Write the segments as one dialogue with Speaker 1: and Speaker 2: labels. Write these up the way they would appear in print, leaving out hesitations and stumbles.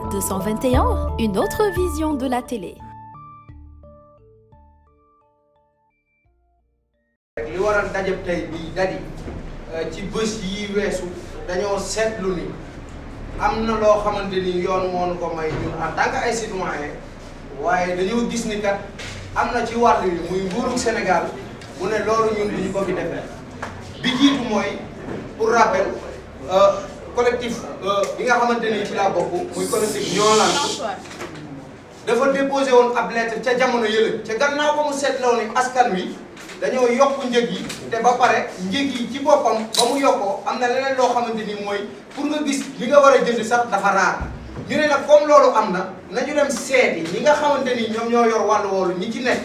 Speaker 1: 221, une autre vision de la télé.
Speaker 2: li waral dajab tey bii dadi ci bés yi weesu dañoo seetlu ni am na loo xamante ni yoon moo ko may ñun en tant que ay citoyen waaye dañoo gis ni kat am na ci wàll yi muy nguuru Sénégal mu ne loolu ñun duñu ko fi defee bi jiitu mooy pour rappel collectif bi nga xamante ni ci laa bokk muy collectif Ñoo Lank dafa déposé woon ab lettre ca jamono yële ca gannaaw ba mu seetloo ni askan wi dañoo yokk njëg yi te ba pare njëg yi ci boppam ba mu yokkoo am na leneen loo xamante ni mooy pour nga gis li nga war a jënd sax dafa raar ñu ne nag comme loolu am na nañu dem seeti ñi nga xamante ni ñoom ñoo yor wàllu woolu ñi ci nekk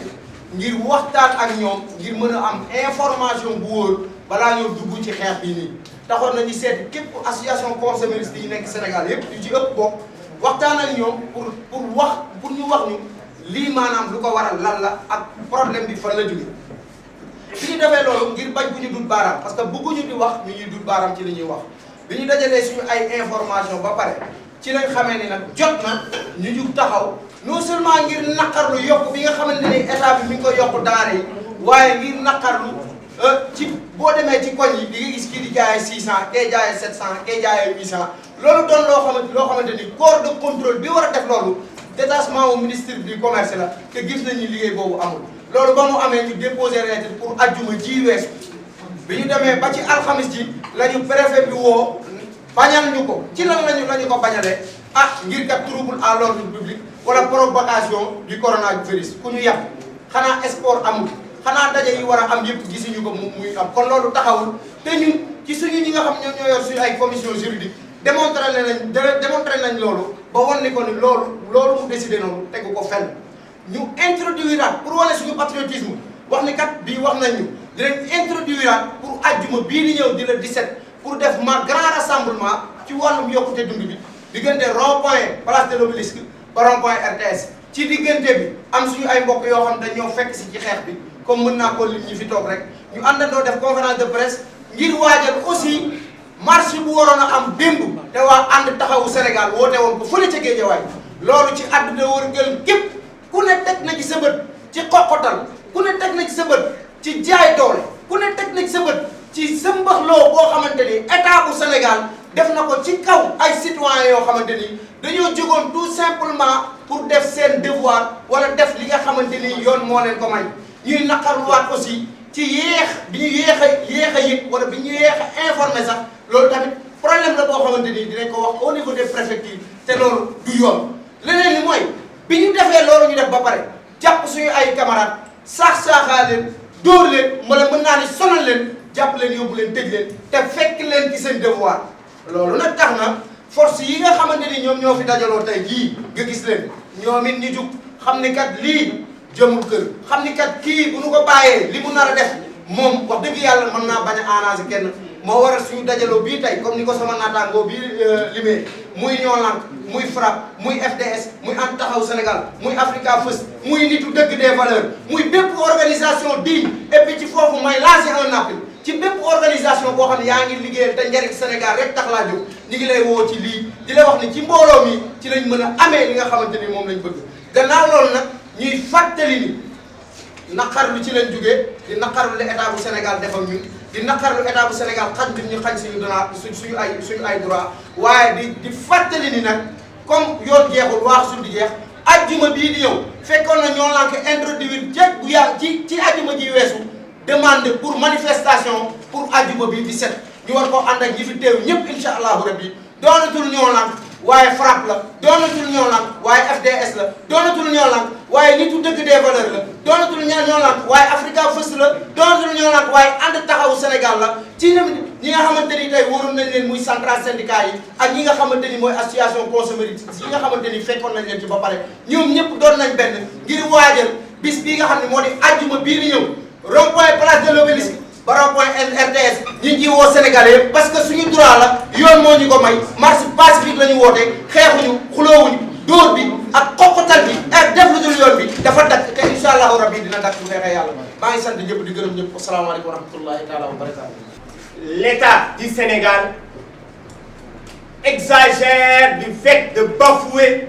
Speaker 2: ngir waxtaan ak ñoom ngir mën a am information bu wóor balaa ñoo dugg ci xeex bi nii. taxoon nañu seeti képp association consommateurs yi nekk Sénégal yépp yu ci ëpp bokk waxtaan ak ñoom pour ñu wax ñu lii maanaam lu ko waral lan la ak problème bi fan la jóge bi ñu defee loolu ngir bañ bu ñu dut baaraam parce que bëgguñu di wax ñu ñuy dut baaraam ci li ñuy wax bi ñu dajalee suñu ay information ba pare ci lañ xamee ni nag jot na ñu jug taxaw non seulement ngir naqarlu yokk bi nga xamante ni état bi mi ngi ko yokk denrée yi waaye ngir naqarlu ci boo demee ci koñ yi di nga gis kii di jaayee 600 kee jaayee 700 kee jaayee 800 loolu doon loo xamante ni corps de contrôle bi war a def loolu détachement au ministère du commerce la te gis nañu liggéey boobu amul. loolu ba mu amee ñu déposé lettre pour ajjuma ji weesu bi ñu demee ba ci alxamis ji la ñu préfet bi woo bañal ñu ko ci lan lañu ko bañalee ngir kat trouble à l'ordre public wala provocation du coronavirus ku ñu yàq xanaa sport amul xanaa daje yi war a am yëpp gisuñu ko muy am kon loolu taxawul te ñun ci suñu ñi nga xam ñoo yor suñu ay commission juridique démontré nañ loolu ba wan ni ko ni loolu mu décidé noonu tegu ko fenn ñu introduiraat pour wane suñu patriotisme wax ni kat bii wax nañ ñu dinañ introduiraat pour ajjuma bii di ñëw di la 17 pour def grand rassemblement ci wàllum yokkute dund bi diggante rond point place de l'Obélisque ba rond point RTS ci diggante bi am suñu ay mbokk yoo xam dañoo fekk si ci xeex bi comme mën naa ko lim ñi fi toog rek ñu àndandoo def conférence de presse ngir waajal aussi marche bu waroon a am démb te waa ànd taxawu Sénégal woote woon ko fële ca Géejawaay loolu ci àdduna wërngël képp ku ne teg na ci sa bët ci xoqotal ku ne teg na ci sa bët ci jaay doole ku ne teg na ci sa bët ci sëmbaxloo boo xamante ni état bu Sénégal def na ko ci kaw ay citoyens yoo xamante ni dañoo jógoon tout simplement pour def seen devoir wala def li nga xamante ni yoon moo leen ko may ñuy naqarluwaat aussi ci bi ñu yéex a yëg wala bi ñu yéex a informé sax loolu tamit problème la boo xamante ni dinañ ko wax au niveau des préfectures te loolu du yoon leneen li mooy bi ñu defee loolu ñu def ba pare jàpp suñu ay camarades saaxaa leen dóor leen wala mën naa ni sonal leen jàpp leen yóbbu leen tëj leen te fekk leen ci seen devoir loolu nag tax na force yi nga xamante ni ñoom ñoo fi dajaloo tey jii nga gis leen ñoom it ñu jug xam ni kat lii jëmul kër xam ni kat kii bu nu ko bàyyee li mu nar a def moom wax dëgg yàlla mën naa bañ a arranger kenn moo waral suñu dajaloo bii tey comme ni ko sama naataangoo bii limee muy Ñoo Lank muy FRAPP muy FDS muy ànd taxaw Sénégal muy Africa First muy nitu dëgg des valeurs muy bépp organisation digne et puis ci foofu may lancer un appel ci bépp organisation boo xam ne yaa ngi liggéeyal te njariñ Sénégal rek tax laa jóg ñu ngi lay woo ci lii di lay wax ni ci mbooloo mi ci lañ mën a amee li nga xamante ni moom lañ bëgg gannaaw loolu nag ñuy fàttali ni naqarlu ci lañ jógee di naqarlu la état bu Sénégal defal ñun di naqarlu état bu Sénégal xañ bi ñu xañ suñu ay droit waaye di fàttali ni nag comme yoon jeexul waax suñ di jeex ajjuma bii di ñëw fekkoon na Ñoo Lank introduire jéeg bu yàgg ci ajjuma ji weesu demande pour manifestation pour ajjuma bii 17 ñu war koo ànd ak ñi fi teew ñëpp incha allahu rabbi doonatul Ñoo Lank waaye FRAPP la doonatul Ñoo Lank waaye FDS la doonatul Ñoo Lank waaye nitu dëgg des valeurs la doonatul Ñoo Lank waaye Africa First la doonatul Ñoo Lank waaye ànd taxawu Sénégal la ci ñi nga xamante ni tey waroon nañ leen muy central syndicat yi ak ñi nga xamante ni mooy association consommateurs yi nga xamante ni fekkoon nañ leen ci ba pare ñoom ñëpp doon nañ benn ngir waajal bis bii nga xam ne moo di ajjuma bii di ñëw rond point place de l'Obélisque ba rond point RTS ñu ngi woo Sénégalais yëpp parce que suñu droit la yoon moo ñu ko may marche pacifique la ñu wootee xeexuñu xuloowuñu dóor bi ak xoqatal bi ak def lu dul yoon bi dafa dakk te incha allahu rabbi dina dakk bu feexee yàlla maa ngi sant ñëpp di gërëm ñëpp asalaamaaleykum wa rahmatullahi taala wa barakatu.
Speaker 3: L'État du Sénégal exagère du fait de bafouer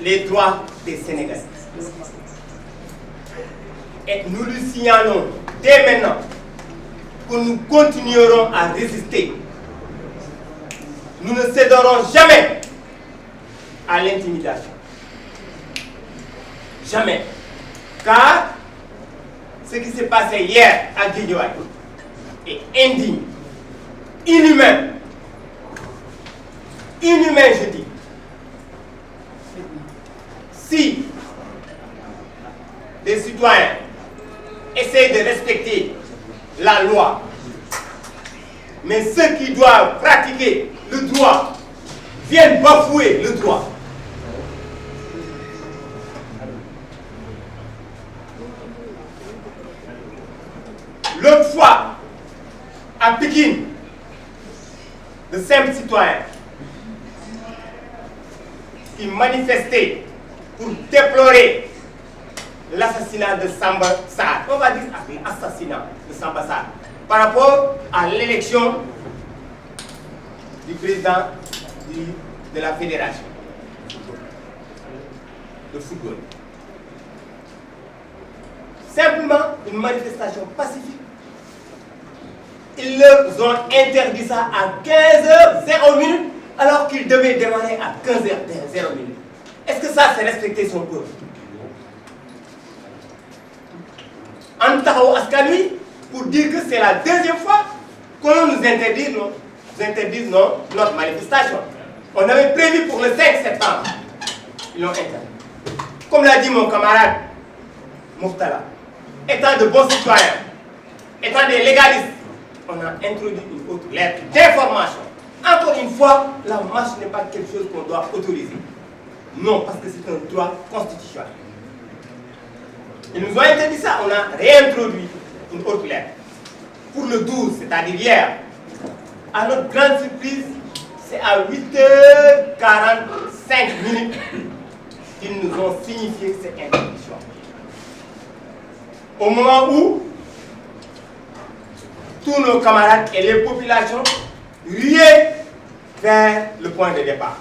Speaker 3: les droits des Sénégalais. Et nous lui signalons dès maintenant que nous continuerons à résister. Nous ne céderons jamais à l'intimidation. Jamais. Car ce qui s'est passé hier à Guédiawaye est indigne, inhumain. Inhumain, je dis. Si les citoyens essayent de respecter la loi, mais ceux qui doivent pratiquer le droit viennent bafouer le droit, l'autre fois, à Pékin, de simples citoyens qui manifestaient pour déplorer l'assassinat de Samba Sarr, on va dire l'assassinat de Samba Sarr, par rapport à l'élection du président de la fédération de football. Simplement une manifestation pacifique. Ils leur ont interdit ça à 15h00 alors qu'ils devaient démarrer à 15h00. Est-ce que ça, c'est respecter son peuple? En Tahaou Askanui, pour dire que c'est la deuxième fois qu'on nous interdise, notre manifestation. On avait prévu pour le 5 septembre. Ils l'ont interdit. Comme l'a dit mon camarade Mouftala, étant de bons citoyens, étant des légalistes, on a introduit une autre lettre d'information. Encore une fois, la marche n'est pas quelque chose qu'on doit autoriser. Non, parce que c'est un droit constitutionnel. Ils nous ont interdit ça, on a réintroduit une autre lettre. Pour le 12, c'est-à-dire hier, à notre grande surprise, c'est à 8h45 qu'ils nous ont signifié cette interdiction. Au moment où tous nos camarades et les populations riaient vers le point de départ.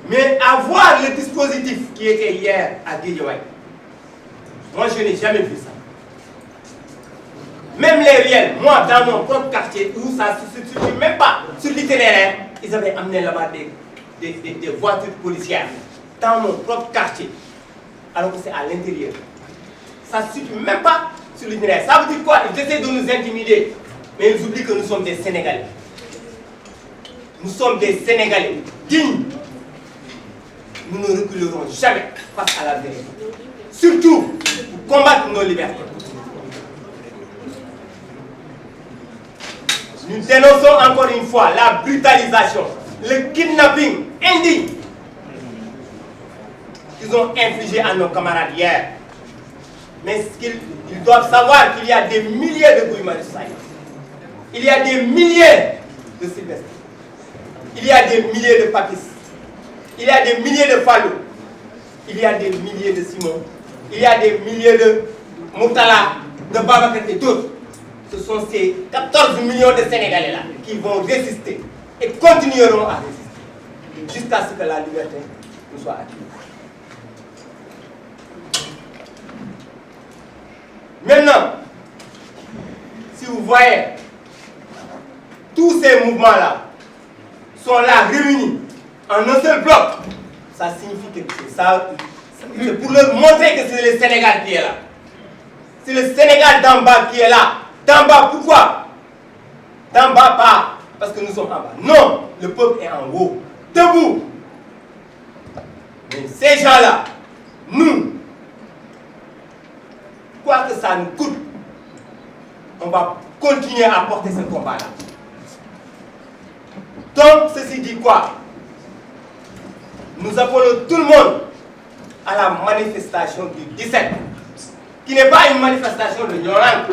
Speaker 3: Mais à voir le dispositif qui était hier à Guédiawaye, moi je n'ai jamais vu ça. Même les réels, moi dans mon propre quartier, où ça ne se situe même pas sur l'itinéraire, ils avaient amené là-bas des voitures policières dans mon propre quartier, alors que c'est à l'intérieur. Ça ne se situe même pas sur l'itinéraire. Ça veut dire quoi? Ils essaient de nous intimider, mais ils oublient que nous sommes des Sénégalais. Nous sommes des Sénégalais dignes. Nous ne reculerons jamais face à la vérité. Surtout pour combattre nos libertés. Nous dénonçons encore une fois la brutalisation, le kidnapping indigne qu'ils ont infligé à nos camarades hier. Mais ils doivent savoir qu'il y a des milliers de Guy Marius Sagna. Il y a des milliers de Sylvestre. Il y a des milliers de Papis. Il y a des milliers de Fallou. Il y a des milliers de Simon. Il y a des milliers de Moutala, de Babacar et d'autres. Ce sont ces 14 millions de Sénégalais-là qui vont résister et continueront à résister jusqu'à ce que la liberté nous soit acquise. Maintenant, si vous voyez, tous ces mouvements-là sont là réunis en un seul bloc, ça signifie quelque chose. C'est pour leur montrer que c'est le Sénégal qui est là. C'est le Sénégal d'en bas qui est là. D'en bas, pourquoi? D'en bas, pas parce que nous sommes en bas. Non, le peuple est en haut, debout. Mais ces gens-là, nous, quoi que ça nous coûte, on va continuer à porter ce combat-là. Donc, ceci dit quoi? Nous appelons tout le monde à la manifestation du 17, qui n'est pas une manifestation de Nyorang,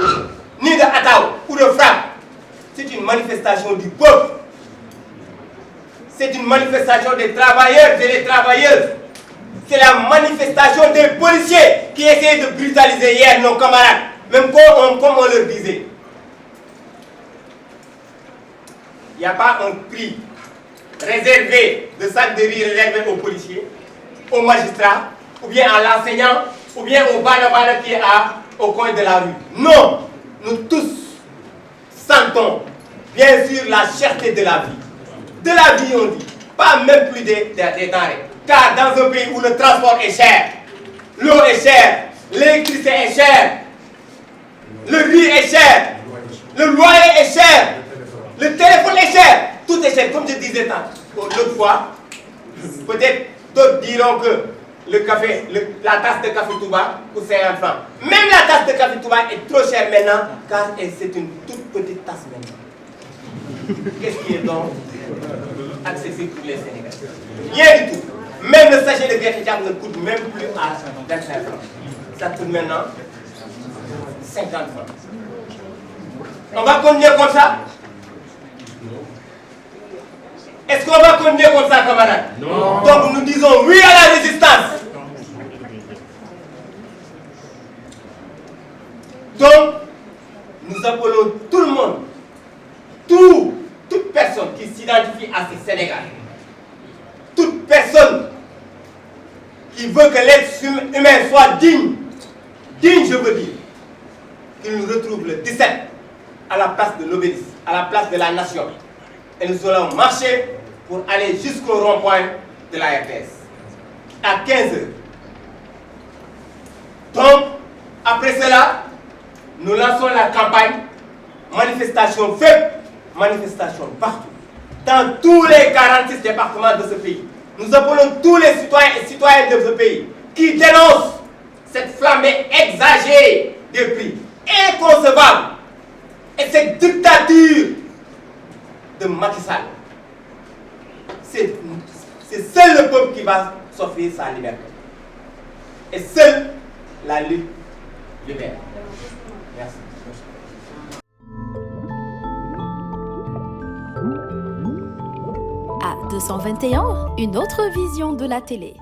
Speaker 3: ni de Atao ou de Frappe. C'est une manifestation du peuple. C'est une manifestation des travailleurs et des travailleuses. C'est la manifestation des policiers qui essayaient de brutaliser hier nos camarades, même comme on leur disait. n'y a pas un prix réservé, de sac de riz réservé aux policiers, aux magistrats, ou bien à l'enseignant, ou bien au bana qui est au coin de la rue. Non, nous tous sentons bien sûr la cherté de la vie. De la vie, on dit, pas même plus des denrées. Car dans un pays où le transport est cher, l'eau est chère, l'électricité est chère, le riz est cher, le loyer est cher, le téléphone est cher, tout est cher. Comme je disais l'autre fois, peut-être d'autres diront que la tasse de café Touba coûte 50 francs. Même la tasse de café Touba est trop chère maintenant, car c'est une toute petite tasse maintenant. Qu'est-ce qui est donc accessible pour les Sénégalais? Rien du tout. Même le sachet de gerte ne coûte même plus à 25 francs. Ça coûte maintenant 50 francs. On va continuer comme ça? Est-ce qu'on va continuer comme ça, camarades? Non. Donc nous disons oui à la résistance. Donc, nous appelons tout le monde, toute personne qui s'identifie à ces Sénégalais, toute personne qui veut que l'être humain soit digne, je veux dire, qu'il nous retrouve le 17 à la place de l'Obélisque, à la place de la Nation. Et nous allons marcher pour aller jusqu'au rond-point de la RTS à 15 h. Donc, après cela, nous lançons la campagne manifestation faible, manifestation partout, dans tous les 46 départements de ce pays. Nous appelons tous les citoyens et citoyennes de ce pays qui dénoncent cette flambée exagérée des prix, inconcevable, et cette dictature de Macky Sall. C'est seul le peuple qui va s'offrir sa liberté. Et seule la lutte libère. Merci.
Speaker 1: À 221, une autre vision de la télé.